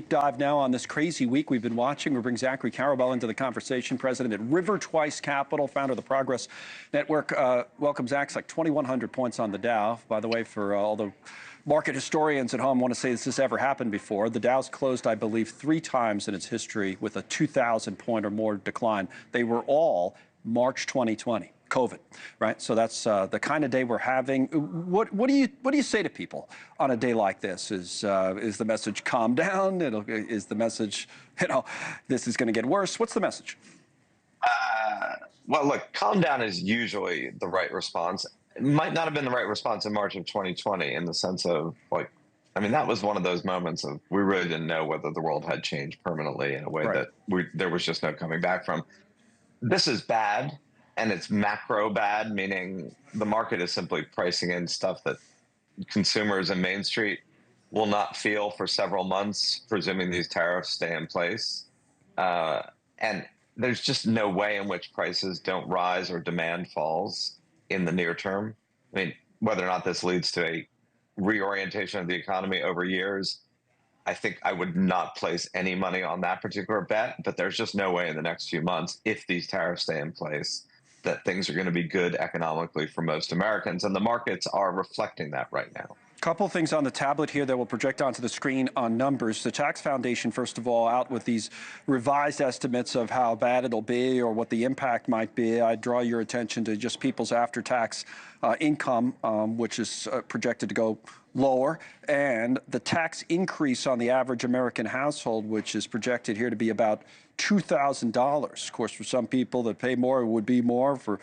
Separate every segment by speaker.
Speaker 1: deep dive now on this crazy week we've been watching. We bring Zachary Karabell into the conversation, president at River Twice Capital, founder of the Progress Network. Welcome, Zach. It's like 2,100 points on the Dow. By the way, for all the market historians at home want to say this ever happened before. The Dow's closed, I believe, 3 times in its history with a 2,000 point or more decline. They were all March 2020. COVID, right? So that's the kind of day we're having. What do you say to people on a day like this? Is the message calm down? Is the message, this is going to get worse? What's the message?
Speaker 2: Well, look, calm down is usually the right response. It might not have been the right response in March of 2020 in the sense of that was one of those moments of we really didn't know whether the world had changed permanently in a way that there was just no coming back from. This is bad. And it's macro bad, meaning the market is simply pricing in stuff that consumers in Main Street will not feel for several months, presuming these tariffs stay in place. And there's just no way in which prices don't rise or demand falls in the near term. I mean, whether or not this leads to a reorientation of the economy over years, I think I would not place any money on that particular bet, but there's just no way in the next few months, if these tariffs stay in place, that things are going to be good economically for most Americans. And the markets are reflecting that right now.
Speaker 1: Couple of things on the tablet here that will project onto the screen on numbers. The Tax Foundation, first of all, out with these revised estimates of how bad it'll be or what the impact might be. I draw your attention to just people's after-tax income, which is projected to go lower, and the tax increase on the average American household, which is projected here to be about $2,000. Of course, for some people that pay more, it would be more. For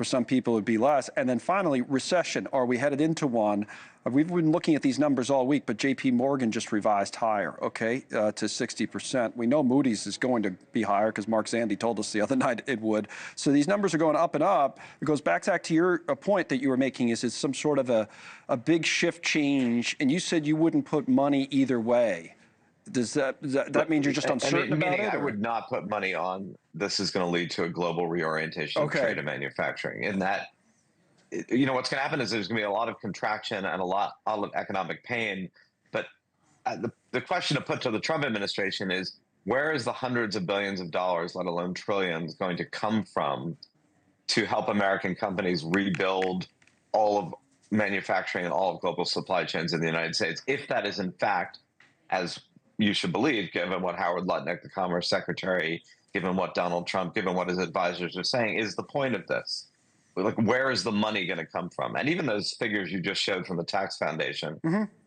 Speaker 1: some people, it would be less. And then finally, recession. Are we headed into one? We've been looking at these numbers all week, but J.P. Morgan just revised higher, to 60%. We know Moody's is going to be higher because Mark Zandi told us the other night it would. So these numbers are going up and up. It goes back, Zach, to your point that you were making, is it's some sort of a big shift change, and you said you wouldn't put money either way. Does that mean you're just uncertain about it?
Speaker 2: I would not put money on this is going to lead to a global reorientation of trade and manufacturing. In that, what's going to happen is there's going to be a lot of contraction and a lot of economic pain. But the question to put to the Trump administration is, where is the hundreds of billions of dollars, let alone trillions, going to come from to help American companies rebuild all of manufacturing and all of global supply chains in the United States? If that is in fact, as you should believe, given what Howard Lutnick, the Commerce Secretary, given what Donald Trump, given what his advisors are saying, is the point of this. Like, where is the money going to come from? And even those figures you just showed from the Tax Foundation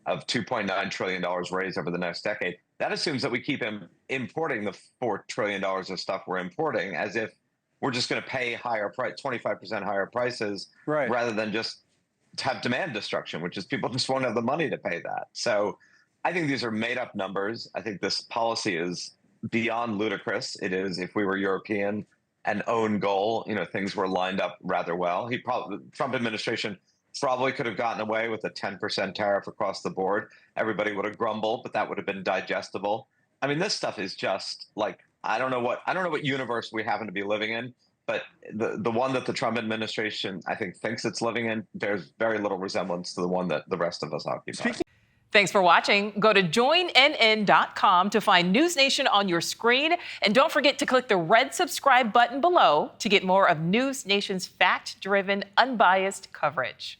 Speaker 2: of $2.9 trillion raised over the next decade, that assumes that we keep importing the $4 trillion of stuff we're importing as if we're just going to pay higher price, 25% higher prices, rather than just have demand destruction, which is people just won't have the money to pay that. So I think these are made-up numbers. I think this policy is beyond ludicrous. It is, if we were European, an own goal. Things were lined up rather well. The Trump administration probably could have gotten away with a 10% tariff across the board. Everybody would have grumbled, but that would have been digestible. I mean, this stuff is just like, I don't know what universe we happen to be living in, but the one that the Trump administration, I think, thinks it's living in bears very little resemblance to the one that the rest of us occupy.
Speaker 3: Thanks for watching. Go to joinnn.com to find NewsNation on your screen. And don't forget to click the red subscribe button below to get more of NewsNation's fact-driven, unbiased coverage.